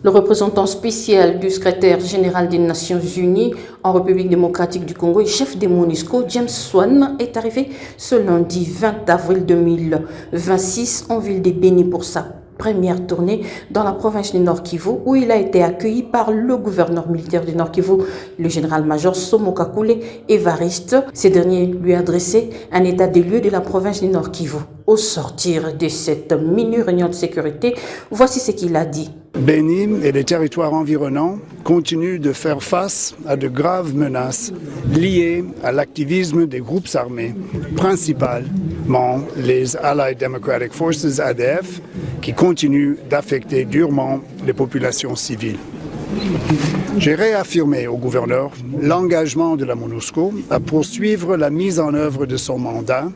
Le représentant spécial du secrétaire général des Nations Unies en République démocratique du Congo et chef des MONUSCO, James Swan, est arrivé ce lundi 20 avril 2026 en ville de Beni pour sa première tournée dans la province du Nord Kivu, où il a été accueilli par le gouverneur militaire du Nord Kivu, le général-major Somokakule Evariste. Ce dernier lui a adressé un état des lieux de la province du Nord Kivu. Au sortir de cette mini-réunion de sécurité, voici ce qu'il a dit. Beni et les territoires environnants continuent de faire face à de graves menaces liées à l'activisme des groupes armés, principalement les Allied Democratic Forces ADF, qui continuent d'affecter durement les populations civiles. J'ai réaffirmé au gouverneur l'engagement de la MONUSCO à poursuivre la mise en œuvre de son mandat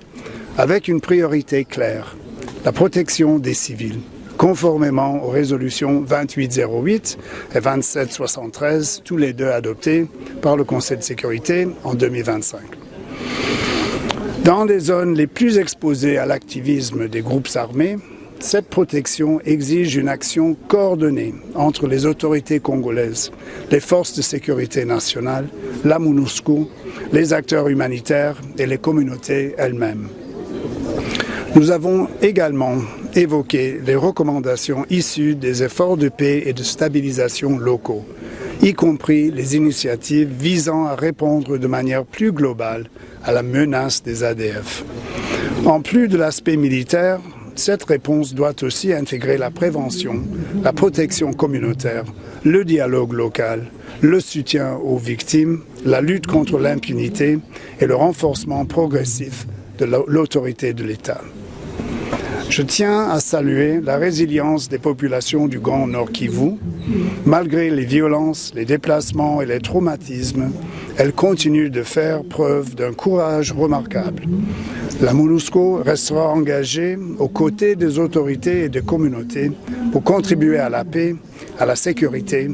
avec une priorité claire, la protection des civils, conformément aux résolutions 2808 et 2773, tous les deux adoptées par le Conseil de sécurité en 2025. Dans les zones les plus exposées à l'activisme des groupes armés, cette protection exige une action coordonnée entre les autorités congolaises, les forces de sécurité nationales, la MONUSCO, les acteurs humanitaires et les communautés elles-mêmes. Nous avons également évoqué les recommandations issues des efforts de paix et de stabilisation locaux, y compris les initiatives visant à répondre de manière plus globale à la menace des ADF. En plus de l'aspect militaire, cette réponse doit aussi intégrer la prévention, la protection communautaire, le dialogue local, le soutien aux victimes, la lutte contre l'impunité et le renforcement progressif de l'autorité de l'État. Je tiens à saluer la résilience des populations du Grand Nord Kivu. Malgré les violences, les déplacements et les traumatismes, elles continuent de faire preuve d'un courage remarquable. La MONUSCO restera engagée aux côtés des autorités et des communautés pour contribuer à la paix, à la sécurité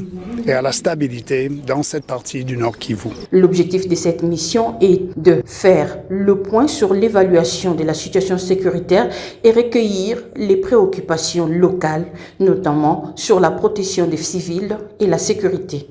et à la stabilité dans cette partie du Nord Kivu. L'objectif de cette mission est de faire le point sur l'évaluation de la situation sécuritaire et recueillir les préoccupations locales, notamment sur la protection des civils et la sécurité.